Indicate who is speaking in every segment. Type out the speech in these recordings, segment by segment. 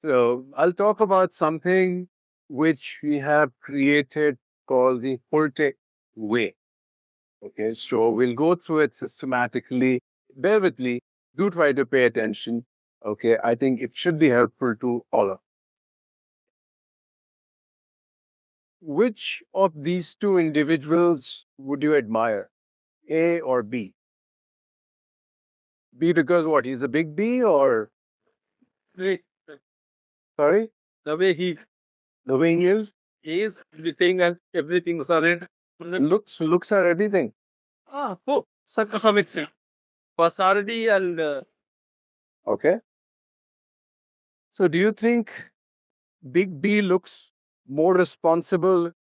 Speaker 1: So I'll talk about something which we have created called the Holtec Way. Okay, so we'll go through it systematically. Bear with me. Do try to pay attention. Okay, I think it should be helpful to all of. Which of these two individuals would you admire, A or B? B because what? He's a big B or
Speaker 2: Way,
Speaker 1: sorry,
Speaker 2: the way he
Speaker 1: the way he is?
Speaker 2: is, everything and everything solid.
Speaker 1: Looks are everything.
Speaker 2: Oh, some extent. Personality and
Speaker 1: Okay. So do you think Big B looks more responsible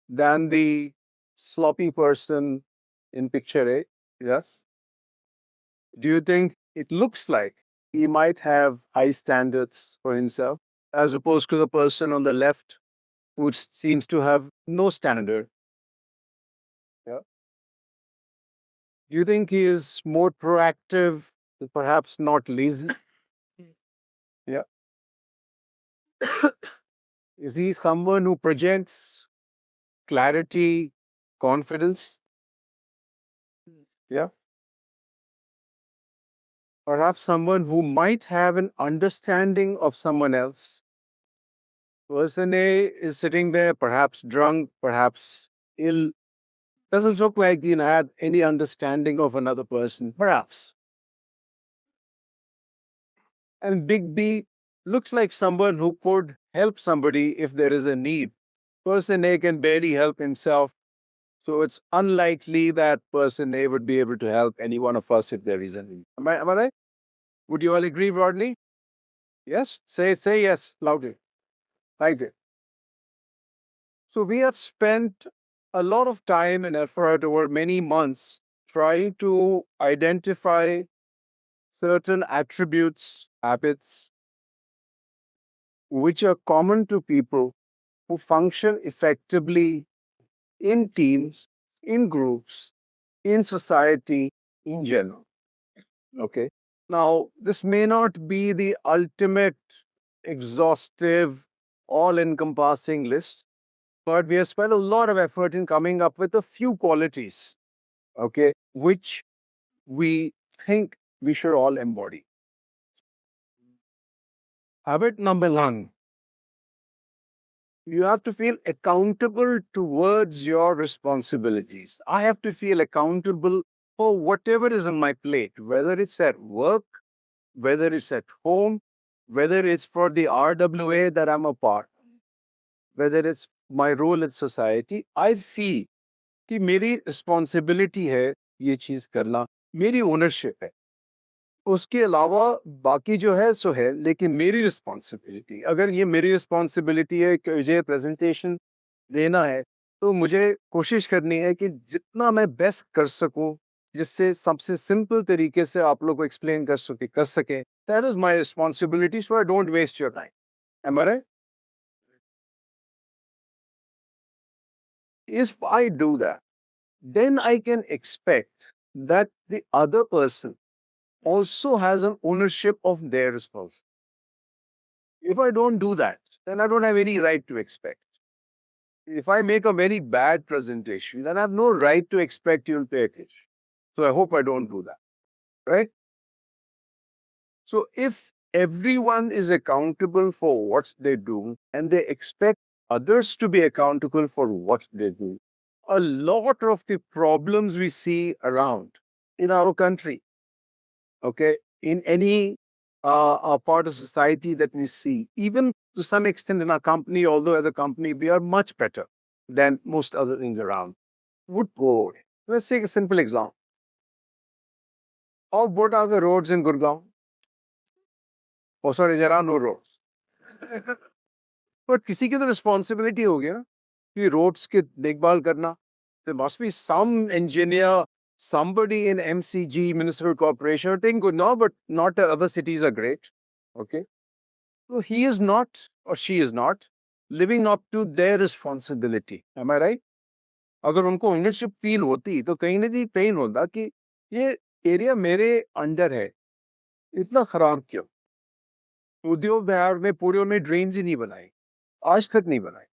Speaker 1: than the sloppy person in picture A? Yes. Do you think it looks like he might have high standards for himself as opposed to the person on the left who seems to have no standard? Yeah. Do you think he is more proactive, perhaps not lazy? Yeah. Is he someone who projects clarity, confidence? Yeah. Perhaps someone who might have an understanding of someone else. Person A is sitting there, perhaps drunk, perhaps ill. Doesn't look like he had any understanding of another person, perhaps. And Big B looks like someone who could help somebody if there is a need. Person A can barely help himself, so it's unlikely that person A would be able to help any one of us if there is a need. Am I right? Would you all agree broadly? Yes? Say yes loudly. Like it. So we have spent a lot of time and effort over many months trying to identify certain attributes, habits, which are common to people who function effectively in teams, in groups, in society in general. Okay. Now, this may not be the ultimate, exhaustive, all encompassing list, but we have spent a lot of effort in coming up with a few qualities, okay, which we think we should all embody. Habit number one, you have to feel accountable towards your responsibilities. I have to feel accountable for whatever is on my plate, whether it's at work, whether it's at home, whether it's for the RWA that I'm a part, whether it's my role in society. I feel कि मेरी responsibility है ये चीज करना, मेरी ownership है। उसके अलावा बाकी जो है सो है, लेकिन मेरी रिस्पॉन्सिबिलिटी, अगर ये मेरी रिस्पॉन्सिबिलिटी है कि मुझे प्रेजेंटेशन देना है, तो मुझे कोशिश करनी है कि जितना मैं बेस्ट कर सकूं, जिससे सबसे सिंपल तरीके से आप लोग को एक्सप्लेन कर सके that is my responsibility, so I don't waste your time. Am I right? If I do that, then I can expect that the other person also has an ownership of their responsibility. If I don't do that, then I don't have any right to expect. If I make a very bad presentation, then I have no right to expect you'll pay attention. So I hope I don't do that. Right? So if everyone is accountable for what they do and they expect others to be accountable for what they do, a lot of the problems we see around in our country, okay, in any part of society that we see, even to some extent in our company, although as a company we are much better than most other things around, would go away. Let's take a simple example. Of what are the roads in Gurgaon? Oh, sorry, there are no roads. But किसी की तो responsibility हो गया ना कि roads की देखभाल करना. There must be some engineer, somebody in MCG, Municipal Corporation, think good, no, but not other cities are great. Okay. So he is not or she is not living up to their responsibility. Am I right? अगर उनको ownership feel होती तो कहीं ना कहीं pen होता कि ये एरिया मेरे अंडर है, इतना खराब क्यों? उद्योग बिहार में पूरे में ड्रेन्स ही नहीं बनाई, आज तक नहीं बनाई.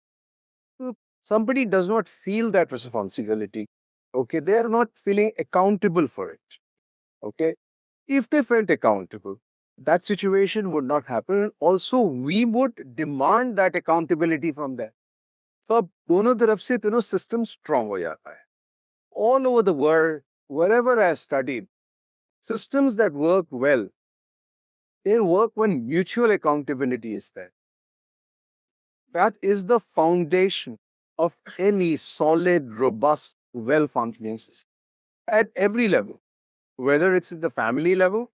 Speaker 1: So somebody does not feel that responsibility. Okay, they are not feeling accountable for it. Okay, if they felt accountable, that situation would not happen. Also, we would demand that accountability from them. तो अब दोनों तरफ से दोनों system strong हो जाता है. All over the world, wherever I studied, systems that work well, they work when mutual accountability is there. That is the foundation of any solid, robust, well functioning system at every level, whether it's at the family level,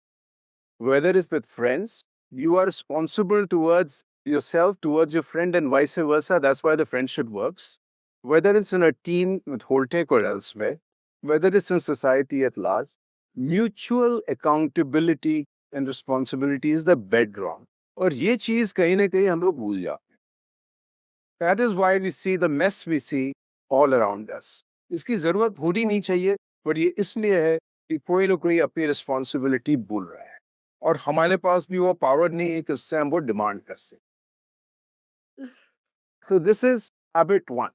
Speaker 1: whether it's with friends, you are responsible towards yourself, towards your friend, and vice versa. That's why the friendship works. Whether it's in a team with Holtec or elsewhere, whether it's in society at large, mutual accountability and responsibility is the bedrock. और ये चीज कहीं ना कहीं हम लोग भूल जाते. That is why we see the mess we see all around us. इसकी जरूरत होनी नहीं चाहिए, पर ये इसलिए है कि कोई ना कोई अपनी रिस्पॉन्सिबिलिटी भूल रहा है और हमारे पास भी वो पावर नहीं है कि उससे हम वो डिमांड कर सकें. So this is habit one.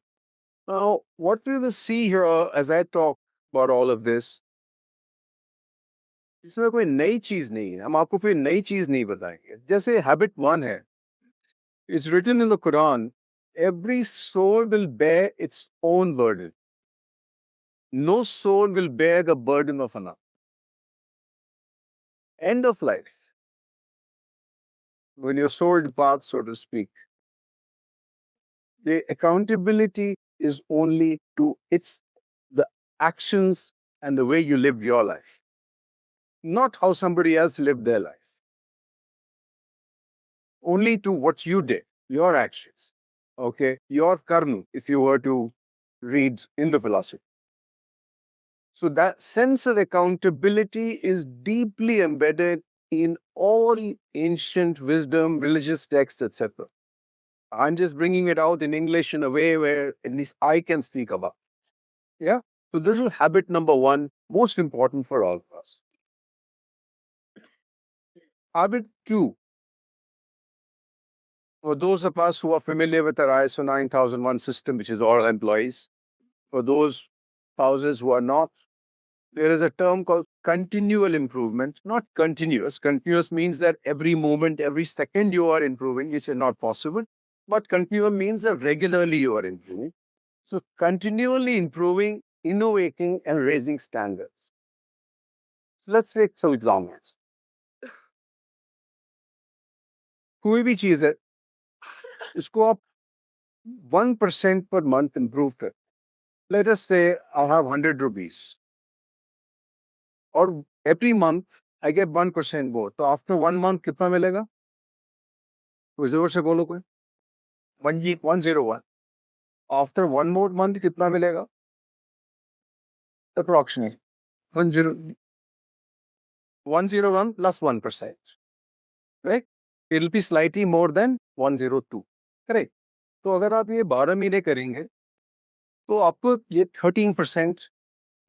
Speaker 1: Now, what we will see here as I talk about all of this, इसमें कोई नई चीज नहीं है. हम आपको कोई नई चीज नहीं बताएंगे. जैसे हैबिट वन है, it's written in the Quran, every soul will bear its own burden. No soul will bear the burden of another. End of life. When your soul departs, so to speak, the accountability is only to the actions and the way you live your life, not how somebody else lived their life. Only to what you did, your actions. Okay, your karma, if you were to read in the philosophy. So that sense of accountability is deeply embedded in all ancient wisdom, religious texts, etc. I'm just bringing it out in English in a way where at least I can speak about. Yeah. So this is habit number one, most important for all of us. Habit two, for those of us who are familiar with our ISO 9001 system, which is all employees, for those spouses who are not, there is a term called continual improvement, not continuous. Continuous means that every moment, every second you are improving, which is not possible. But continual means that regularly you are improving. So continually improving, innovating, and raising standards. So let's take some examples. कोई भी चीज है, इसको आप 1% per month improve कर. Let us say I have 100 rupees. और every month I get 1% more. तो after 1 month कितना मिलेगा? कोई जोर से बोलो कोई. 101. After one more month कितना मिलेगा? Approximately 101 plus 1%. Right? It will be slightly more than 102. Correct? तो अगर आप ये 12 महीने करेंगे तो आपको ये 13%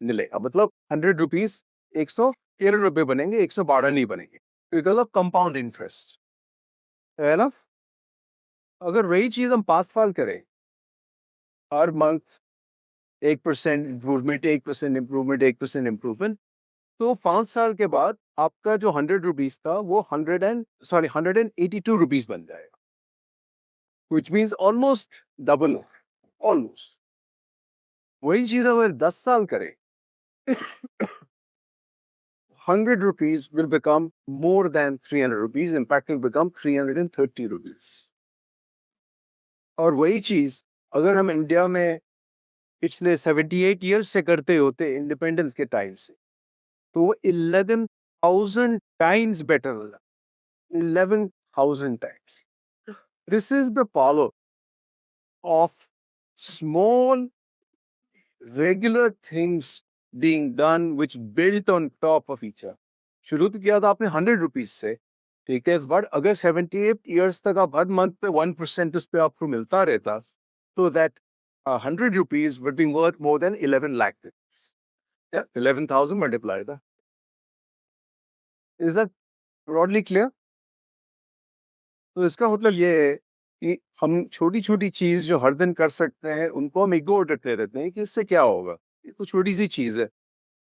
Speaker 1: मिलेगा. मतलब 100 रुपीज 113 रुपए बनेंगे, 112 नहीं बनेंगे, बिकॉज ऑफ कंपाउंड इंटरेस्ट. है ना? अगर वही चीज हम 5 साल करें, हर मंथ 1% इम्प्रूवमेंट, 1% इम्प्रूवमेंट, 1% इम्प्रूवमेंट, तो 5 साल के बाद आपका जो 100 रुपीज था वो 182 रुपीज बन जाएगा, which means almost double. Almost. वही चीज अगर 10 साल करें, 100 rupees will become more than 300 rupees. In fact, it will become 330 rupees. और वही चीज अगर हम इंडिया में पिछले 78 ईयर्स से करते होते इंडिपेंडेंस के टाइम से, तो वो 11,000 टाइम्स बेटर होगा. 11,000 times. This is the power of small regular things being done which built on top of each other. शुरू तो किया था आपने 100 रुपीज से, ठीक है, बट अगर 78 ईयर्स तक आप हर मंथ पे 1% उस पे आपको मिलता रहता, तो that 100 rupees would be worth more than 11 lakh rupees. Yeah, 11,000 multiplied. Is that broadly clear? तो इसका मतलब ये है कि हम छोटी-छोटी चीज़ जो हर दिन कर सकते हैं, उनको हम इग्नोर करते रहते हैं कि इससे क्या होगा? ये तो छोटी-सी चीज़ है।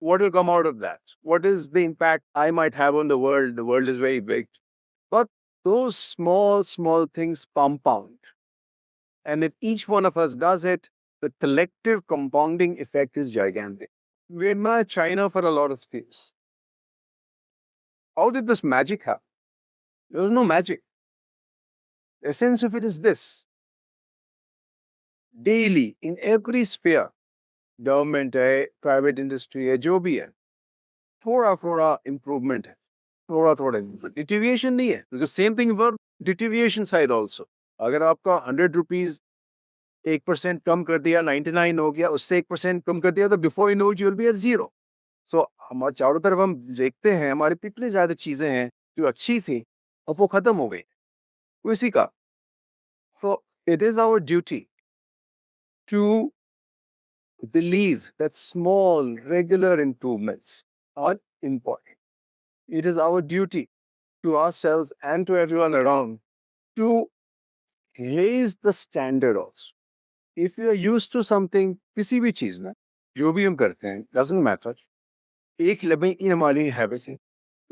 Speaker 1: What will come out of that? What is the impact I might have on the world? The world is very big. But those small, small things compound. And if each one of us does it, the collective compounding effect is gigantic. We admire China for a lot of things. How did this magic happen? There was no magic. The essence of it is this: daily, in every sphere, government है, private industry है, जो भी है, थोड़ा-थोड़ा improvement है, थोड़ा-थोड़ा improvement. Deterioration नहीं है, because same thing for deterioration side also. अगर आपका 100 rupees 1% कम कर दिया, 99 हो गया, उससे 1% कम कर दिया, तो before you know it, you'll be at zero. So हमारे चारों तरफ हम देखते हैं, हमारे पे इतनी ज़्यादा चीज़ें हैं जो अच्छी थी, अब वो खत्म हो गई. उसी का. So it is our duty to believe that small, regular improvements are important. It is our duty to ourselves and to everyone around to raise the standard also. If you are used to something, किसी भी चीज में जो भी हम करते हैं, doesn't matter. एक लेवल in हमारी हैबिट है.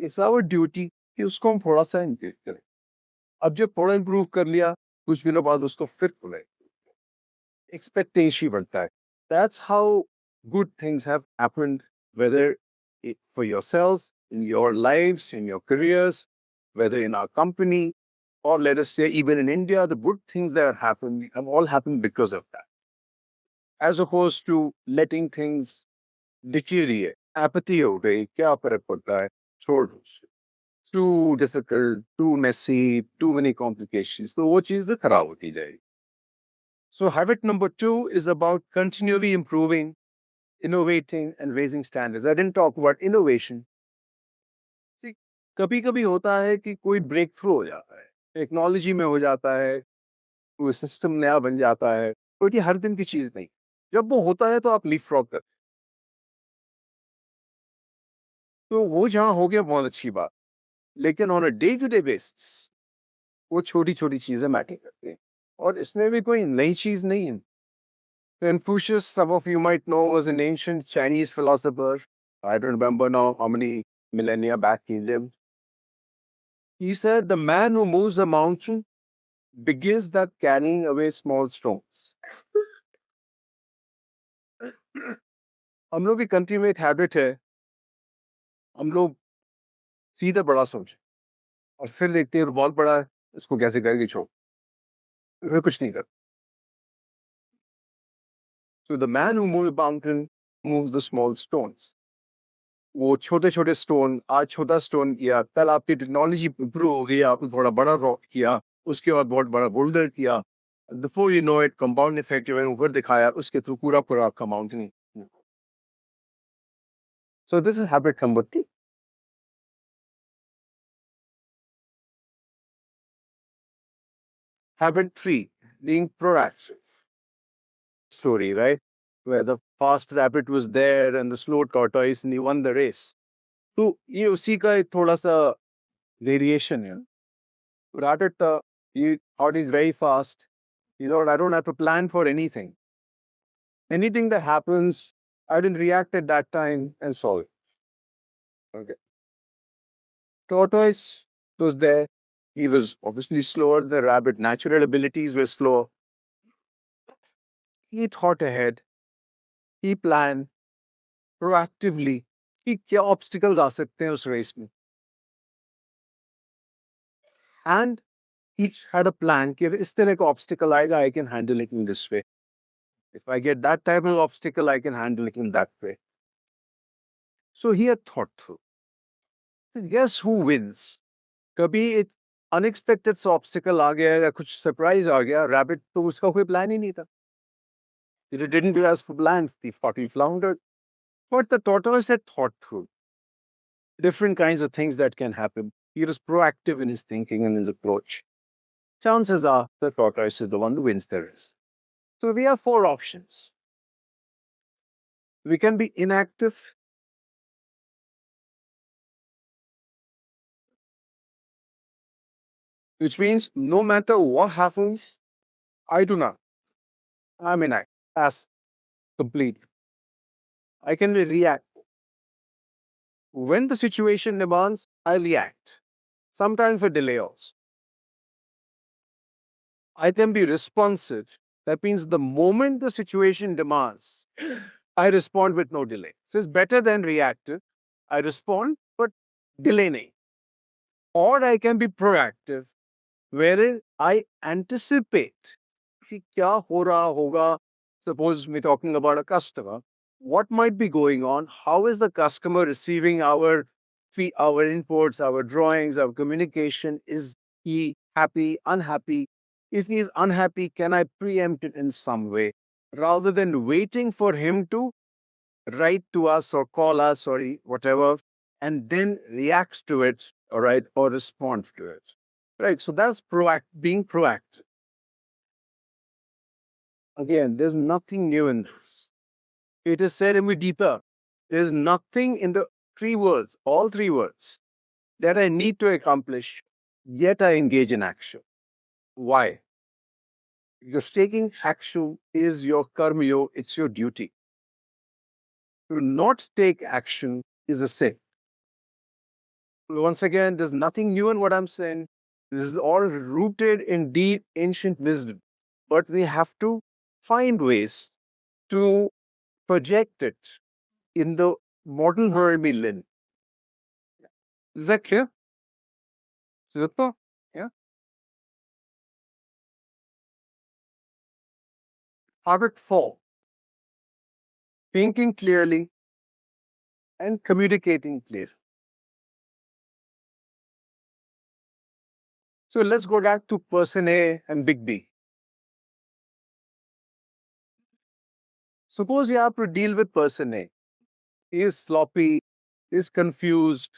Speaker 1: It's our duty कि उसको हम थोड़ा सा improve करें. अब जब थोड़ा improve कर लिया, कुछ दिनों बाद उसको फिर खुले. Expectation बढ़ता है. That's how good things have happened, whether for yourselves, in your lives, in your careers, whether in our company, or let us say even in India, the good things that have happened have all happened because of that. As opposed to letting things deteriorate. Apathy हो गई, क्या फर्क पड़ता है? छोड़ दो उसे. Too difficult, too messy, too many complications. तो वो चीज़ खराब होती जाएगी. So habit number 2 is about continually improving, innovating and raising standards. I didn't talk about innovation. See, कभी-कभी होता है कि कोई ब्रेक थ्रू हो जाता है. टेक्नोलॉजी में हो जाता है, कोई सिस्टम नया बन जाता है. तो ये हर दिन की चीज़ नहीं. जब वो होता है तो आप लीपफ्रॉग करते हैं. तो वो जहाँ हो गया बहुत अच्छी बात. लेकिन on a day to day basis वो छोटी-छोटी चीज़ें मैटर करती हैं. और इसमें भी कोई नई चीज़ नहीं है. Confucius, some of you might know, was an ancient Chinese philosopher. I don't remember now how many millennia back he lived. He said, the man who moves the mountain begins that carrying away small stones. हम लोग की country में एक habit है, हम लोग सीधा बड़ा सोच और फिर देखते हैं बहुत बड़ा है, इसको कैसे करेंगे छोड़, फिर कुछ नहीं करते. So the man who moves the mountain moves the small stones. वो छोटे-छोटे स्टोन, आज छोटा स्टोन किया, कल आपकी टेक्नोलॉजी इम्प्रूव हो गई, आपने थोड़ा बड़ा रॉक किया, उसके बाद बहुत बड़ा बोल्डर किया. Before you know it compound effect जो मैंने ऊपर दिखाया, उसके थ्रू पूरा-पूरा आपका mountain. So this is habit number 3. Habit 3, being proactive. Story, right? Where the fast rabbit was there and the slow tortoise and he won the race. तो ये उसी का एक थोड़ा सा वेरिएशन है. Rabbit he thought he's very fast. He thought I don't have to plan for anything. Anything that happens, I didn't react at that time and solve it. Okay. Tortoise was there. He was obviously slower. The rabbit natural abilities were slower. He thought ahead. He planned proactively कि क्या obstacles आ सकते हैं उस race में. And he had a plan कि अगर इस तरह का obstacle आएगा, I can handle it in this way. If I get that type of obstacle, I can handle it in that way. So he had thought through. Guess who wins? कभी एक unexpected सा obstacle आ गया या कुछ surprise आ गया. Rabbit तो उसका कोई प्लान ही नहीं था. It didn't do as planned. He thought he floundered. But the tortoise had thought through different kinds of things that can happen. He was proactive in his thinking and his approach. Chances are the tortoise is the one who wins the race. So we have 4 options. We can be inactive. which means no matter what happens, I do not. I mean, I pass complete. I can react. When the situation demands, I react. Sometimes for delay also. I can be responsive. That means the moment the situation demands, I respond with no delay. So it's better than reactive. I respond, but delay nahi. Or I can be proactive, wherein I anticipate कि क्या हो रहा होगा. Suppose we're talking about a customer. What might be going on? How is the customer receiving our inputs, our drawings, our communication? Is he happy, unhappy? If he is unhappy, can I preempt it in some way rather than waiting for him to write to us or call us or whatever, and then reacts to it, all right, or responds to it, right? So that's being proactive. Again, there's nothing new in this. It is said in deeper. There's nothing in the three words, all three words, that I need to accomplish, yet I engage in action. Why? Because taking action is your karma, it's your duty. To not take action is a sin. Once again, there's nothing new in what I'm saying. This is all rooted in deep ancient wisdom. But we have to find ways to project it in the modern world we live in. Is that clear? Sudhakar? Yeah. Habit 4, thinking clearly and communicating clearly. So let's go back to person A and big B. Suppose you have to deal with person A. He is sloppy, is confused,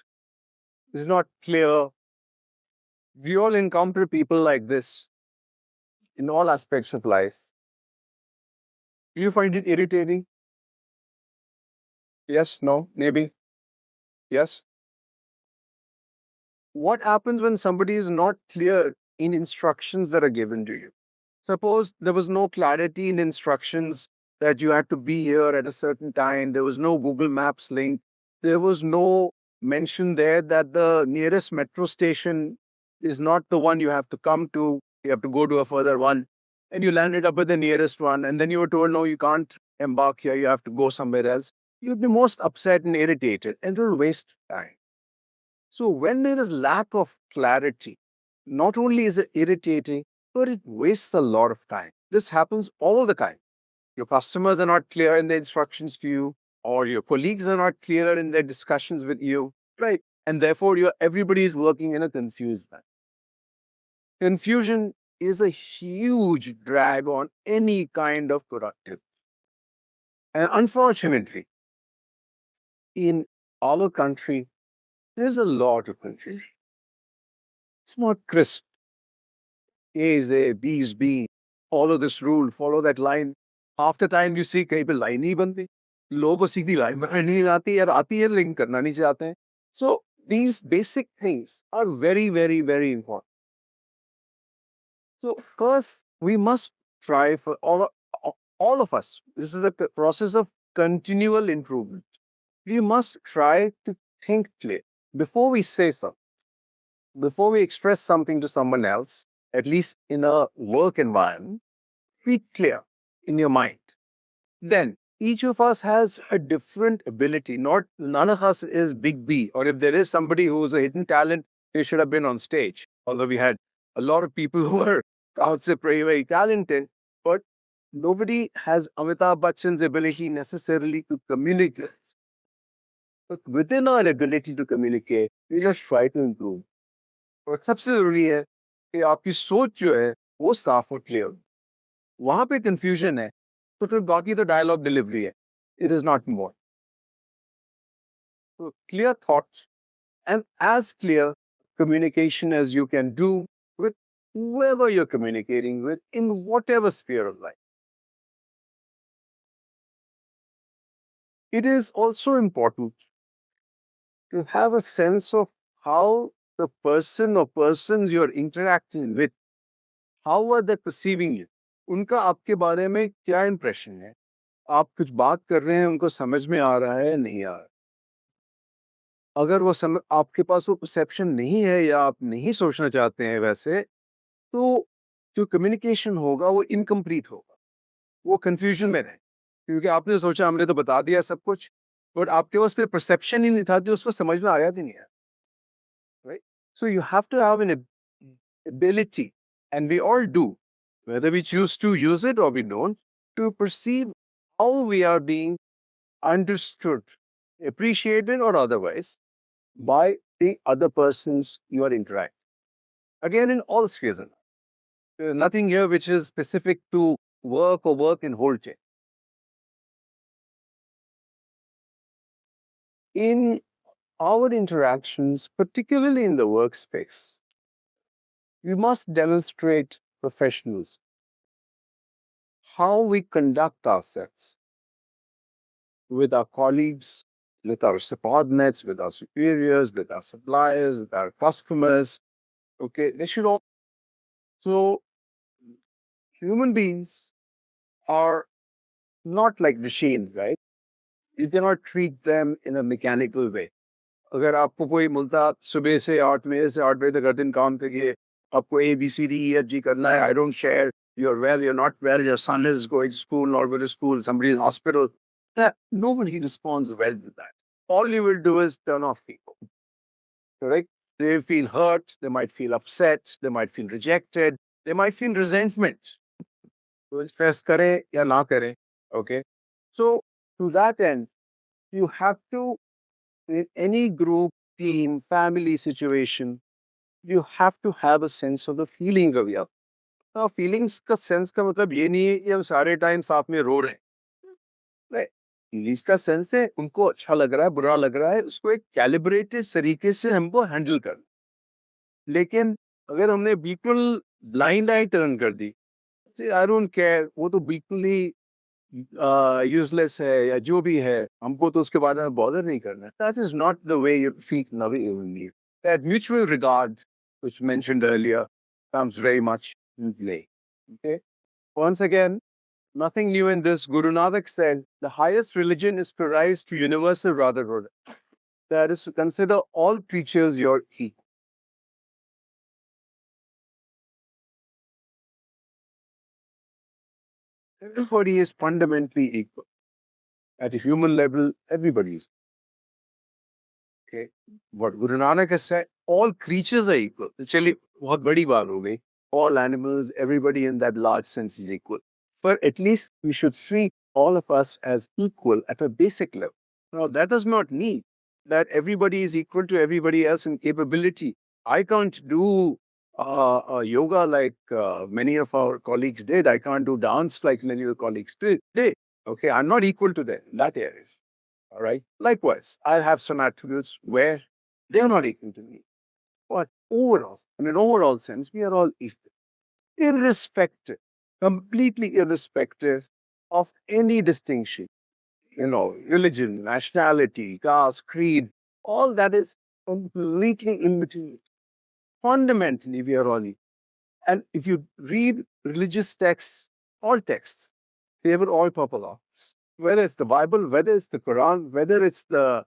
Speaker 1: is not clear. We all encounter people like this in all aspects of life. Do you find it irritating? Yes, no, maybe. Yes. What happens when somebody is not clear in instructions that are given to you? Suppose there was no clarity in instructions that you had to be here at a certain time. There was no Google Maps link. There was no mention there that the nearest metro station is not the one you have to come to. You have to go to a further one. And you landed up at the nearest one. And then you were told, no, you can't embark here. You have to go somewhere else. You'd be most upset and irritated, and it will waste time. So when there is lack of clarity, not only is it irritating, but it wastes a lot of time. This happens all the time. Your customers are not clear in their instructions to you, or your colleagues are not clear in their discussions with you, right? And therefore, everybody is working in a confused manner. Confusion is a huge drag on any kind of productivity. And unfortunately, in our country, there's a lot of confusion. It's not crisp. A is A, B is B. Follow this rule, follow that line. Half the time you see कहीं पे line ही बनती. लोगों को सीधी line बनानी नहीं आती यार आती है link करना नहीं चाहते हैं. So these basic things are very, very, very important. So first we must try for all of us. This is a process of continual improvement. We must try to think clear before we say something, before we express something to someone else, at least in a work environment. Be clear in your mind. Then each of us has a different ability. Not none of us is big B. Or if there is somebody who's a hidden talent, they should have been on stage. Although we had a lot of people who were, I would say, very, very talented, but nobody has Amitabh Bachchan's ability necessarily to communicate. But within our ability to communicate, we just try to improve. और सबसे जरूरी है कि आपकी सोच जो है वो साफ और क्लियर. वहां पे कंफ्यूजन है तो फिर बाकी तो डायलॉग डिलीवरी है. It is not more. So clear thoughts and as clear communication as you can do with whoever you're communicating with in whatever sphere of life. It is also important to have a sense of how the person or persons you're interacting with, how are they perceiving you? उनका आपके बारे में क्या impression है? आप कुछ बात कर रहे हैं, उनको समझ में आ रहा है, नहीं आ रहा? अगर वो आपके पास वो परसेप्शन नहीं है या आप नहीं सोचना चाहते हैं वैसे, तो जो कम्युनिकेशन होगा वो इनकम्प्लीट होगा, वो कंफ्यूजन में रहे, क्योंकि आपने सोचा हमने तो बता दिया सब कुछ, बट आपके पास फिर परसेप्शन ही नहीं था, तो उसको समझ में आया भी नहीं है, right? So you have to have an ability, and we all do, whether we choose to use it or we don't, to perceive how we are being understood, appreciated, or otherwise by the other persons you are interacting. Again, in all spheres, there's nothing here which is specific to work or work in whole chain. In our interactions, particularly in the workspace, we must demonstrate professionals how we conduct ourselves with our colleagues, with our subordinates, with our superiors, with our suppliers, with our customers. Okay, they should all. So, human beings are not like machines, right? You cannot treat them in a mechanical way. अगर आपको कोई बोलता सुबह से 8 बजे से 8 बजे तक हर दिन काम करिए, आपको ABCDEFG करना है, I don't share, you're well, you're not well, your son is going to school, not going to school, somebody in hospital. Nobody responds well to that. All you will do is turn off people, correct? They feel hurt, they might feel upset, they might feel rejected, they might feel resentment. तो stress करें या ना करें, okay? So to that end, you have to, in any group, team, family situation, you have to have a sense of the feeling of your. Now, feelings का sense का मतलब ये नहीं है कि हम सारे टाइम साथ में रो रहे हैं. नहीं, feelings का sense है उनको अच्छा लग रहा है, बुरा लग रहा है, उसको एक calibrated तरीके से हमको handle करना. लेकिन अगर हमने बिल्कुल blind eye turn कर दी, I don't care, वो तो बिल्कुल ही यूजलेस है या जो भी है, हमको तो उसके बारे में बॉदर नहीं करना. That is not the way you treat another human being. That mutual regard, which mentioned earlier, comes very much in play. Okay. Once again, nothing new in this. Guru Nanak said, the highest religion is to rise to universal brotherhood. That is to consider all creatures your equal. Everybody is fundamentally equal. At a human level, everybody is. Okay. What Guru Nanak has said, all creatures are equal. तो चलिए बहुत बड़ी बात हो गई. All animals, everybody in that large sense is equal. But at least we should treat all of us as equal at a basic level. Now, that does not mean that everybody is equal to everybody else in capability. I can't do yoga like many of our colleagues did. I can't do dance like many of the colleagues did. Okay, I'm not equal to them in that area. All right. Likewise, I have some attributes where they're not equal to me. But overall, in an overall sense, we are all equal, irrespective, completely irrespective of any distinction. Religion, nationality, caste, creed, all that is completely in between. Fundamentally, we are all equal. And if you read religious texts, all texts, they will all pop along. Whether it's the Bible, whether it's the Quran, whether it's the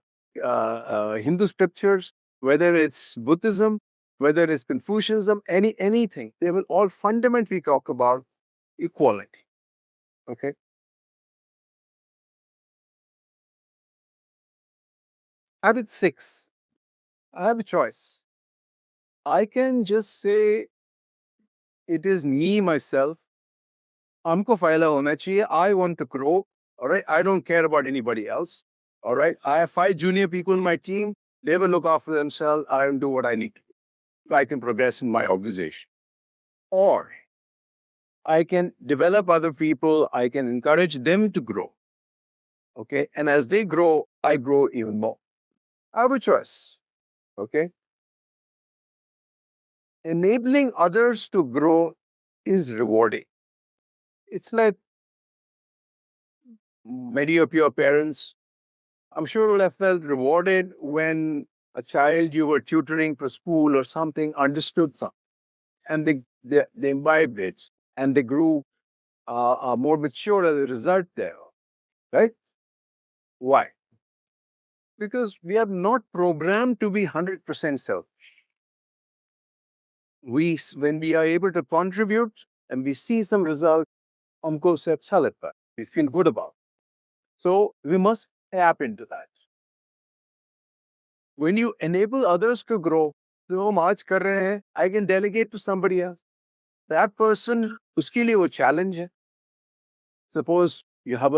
Speaker 1: Hindu scriptures, whether it's Buddhism, whether it's Confucianism, anything, they will all fundamentally talk about equality. Okay. Habit 6. I have a choice. I can just say it is me, myself. हमको फायदा होना चाहिए. I want to grow. All right. I don't care about anybody else. All right. I have 5 junior people in my team. They will look after themselves. I will do what I need to do. I can progress in my organization. Or I can develop other people. I can encourage them to grow. Okay. And as they grow, I grow even more. I have a choice. Okay. Enabling others to grow is rewarding. It's like many of your parents, I'm sure, will have felt rewarded when a child you were tutoring for school or something understood something, and they imbibed it, and they grew more mature as a result there, right? Why? Because we are not programmed to be 100% self. When we are able to contribute and we see some result, हमको उससे अच्छा लगता है. We feel good about it. So we must tap into that. When you enable others to grow, जो हम आज कर रहे हैं, I can delegate to somebody else. That person, उसके लिए वो challenge है. Suppose you have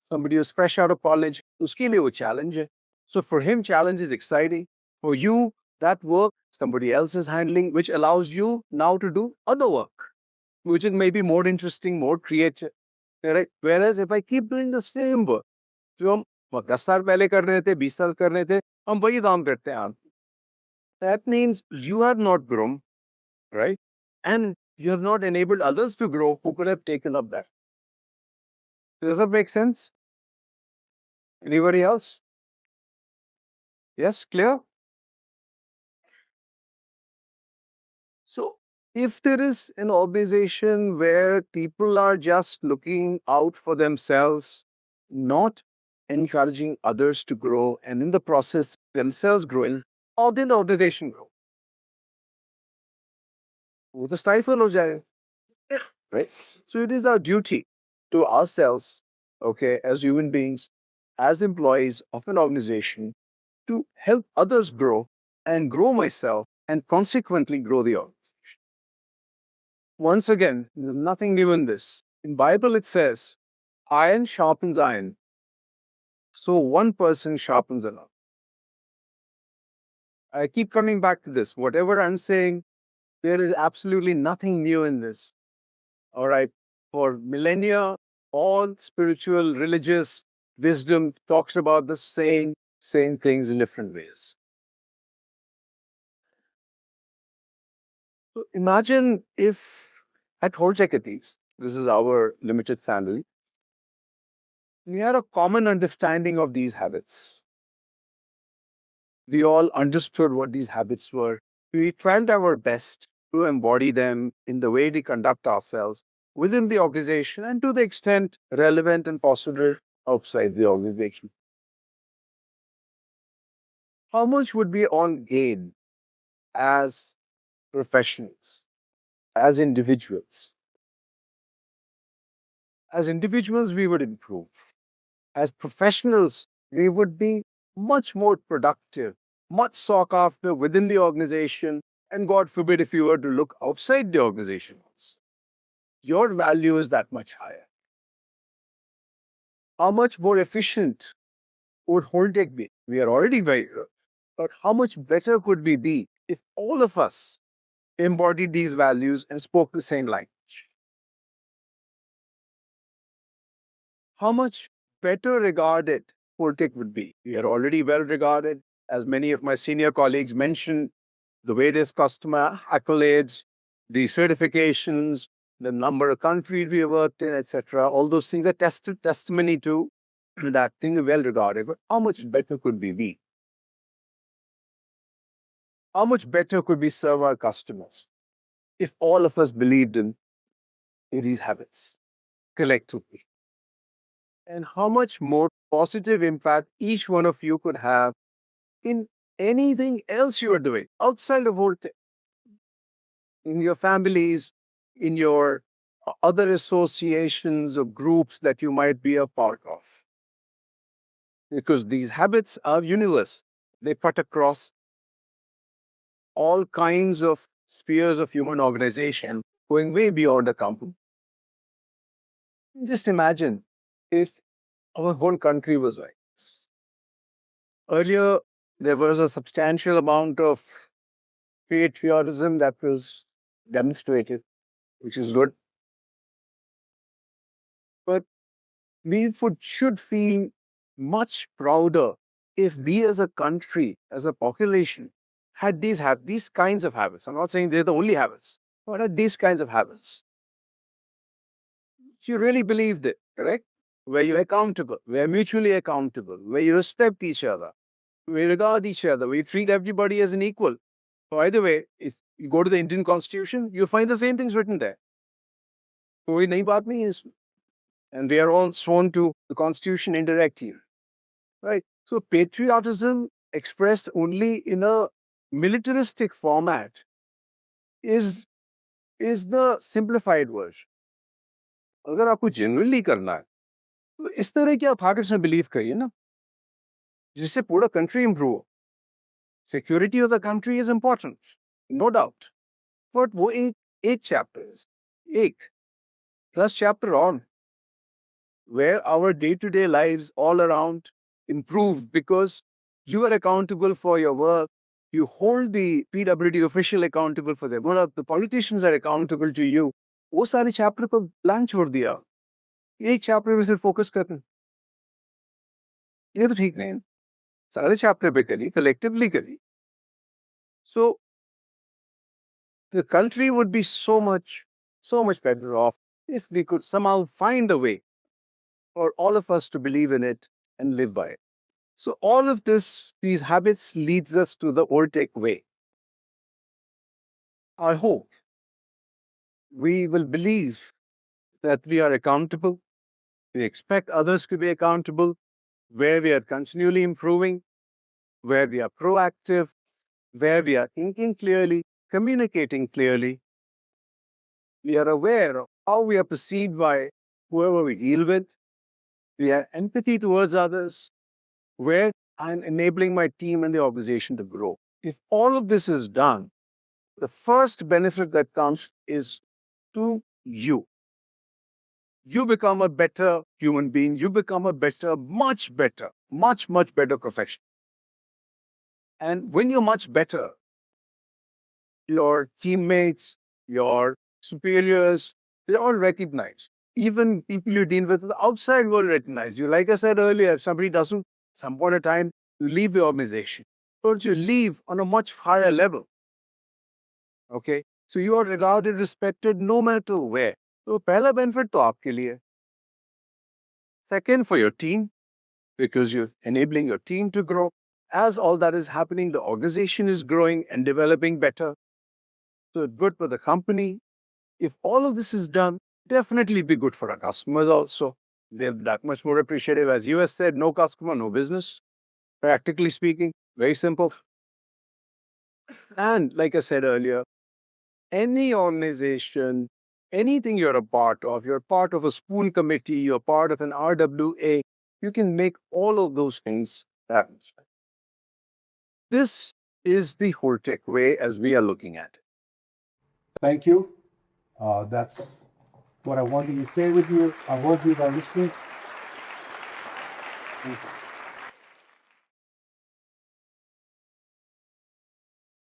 Speaker 1: somebody who's fresh out of college, उसके लिए वो challenge है. So for him, challenge is exciting. For you, that work somebody else is handling, which allows you now to do other work, which is maybe more interesting, more creative. Correct? Whereas if I keep doing the same work, जो हम 10 साल पहले कर रहे थे, 20 साल कर रहे थे, हम वही काम करते हैं आज. That means you have not grown, right? And you have not enabled others to grow who could have taken up that. Does that make sense? Anybody else? Yes, clear? So, if there is an organization where people are just looking out for themselves, not encouraging others to grow, and in the process themselves growing, how did the organization grow? वो तो stifle हो जाएगा, right? So it is our duty to ourselves, okay, as human beings, as employees of an organization, to help others grow and grow myself and consequently grow the organization. Once again, there's nothing new in this. In Bible it says, iron sharpens iron. So one person sharpens another. I keep coming back to this. Whatever I'm saying, there is absolutely nothing new in this. All right. For millennia, all spiritual, religious wisdom talks about the same things in different ways. So imagine if at Holtec at least, this is our limited family, we had a common understanding of these habits. We all understood what these habits were. We tried our best to embody them in the way we conduct ourselves within the organization and to the extent relevant and possible outside the organization. How much would we all gain as professionals, as individuals? As individuals, we would improve. As professionals, we would be much more productive, much sought after within the organization. And God forbid if you were to look outside the organization, your value is that much higher. How much more efficient would Holtec be? We are already very good. But how much better could we be if all of us embodied these values and spoke the same language? How much better regarded Holtec would be? We are already well regarded. As many of my senior colleagues mentioned, the various customer accolades, the certifications, the number of countries we have worked in, etc. All those things are testimony to that thing is well regarded. But how much better could we be? How much better could we serve our customers if all of us believed in these habits collectively? And how much more positive impact each one of you could have in anything else you are doing outside of Volta, in your families, in your other associations or groups that you might be a part of. Because these habits are universal. They cut across all kinds of spheres of human organization, going way beyond a company. Just imagine if our whole country was like this. Earlier, there was a substantial amount of patriotism that was demonstrated, which is good. But should feel much prouder if we as a country, as a population, had these kinds of habits. I'm not saying they're the only habits, but had these kinds of habits. You really believed it, correct? Where you're accountable, where mutually accountable, where you respect each other, We regard each other. We treat everybody as an equal. By the way, if you go to the Indian Constitution, you'll find the same things written there. कोई नई बात नहीं है इसमें. And we are all sworn to the Constitution indirectly, right? So patriotism expressed only in a militaristic format is the simplified version. अगर आपको genuinely करना है तो इस तरह की आप हाकर्स में बिलीव करिए ना, जिससे पूरा कंट्री इंप्रूव हो. Security of the country is important, no doubt, but वो एक चैप्टर एक 10 chapter on where our day-to-day lives all around improve because you are accountable for your work. You hold the PWD official accountable for their work. The politicians are accountable to you. वो सारे chapter को blank छोड़ दिया, एक chapter में सिर्फ focus करना. ये तो ठीक नहीं है. सारे चैप्टर पे करिए, कलेक्टिवली करिए. So the country would be so much better off if we could somehow find a way for all of us to believe in it and live by it. So all of these habits leads us to the Holtec way. I hope we will believe that we are accountable. We expect others to be accountable, where we are continually improving, where we are proactive, where we are thinking clearly, communicating clearly. We are aware of how we are perceived by whoever we deal with. We have empathy towards others, where I'm enabling my team and the organization to grow. If all of this is done, the first benefit that comes is to you. You become a better human being. You become a better, much better, much better professional. And when you're much better, your teammates, your superiors, they all recognize. Even people you deal with the outside will recognize you. Like I said earlier, if somebody doesn't, some point of time, you leave the organization. But you leave on a much higher level. Okay? So you are regarded, respected no matter where. So पहला benefit तो आपके लिए. Second, for your team, because you're enabling your team to grow. As all that is happening, the organization is growing and developing better. So it's good for the company. If all of this is done, definitely be good for our customers also. They're that much more appreciative. As you have said, no customer, no business. Practically speaking, very simple. And like I said earlier, any organization, anything you're a part of, you're part of a spoon committee, you're part of an RWA, you can make all of those things happen. This is the Holtec way as we are looking at it.
Speaker 3: Thank you. That's what I wanted to say with you. I hope you are listening.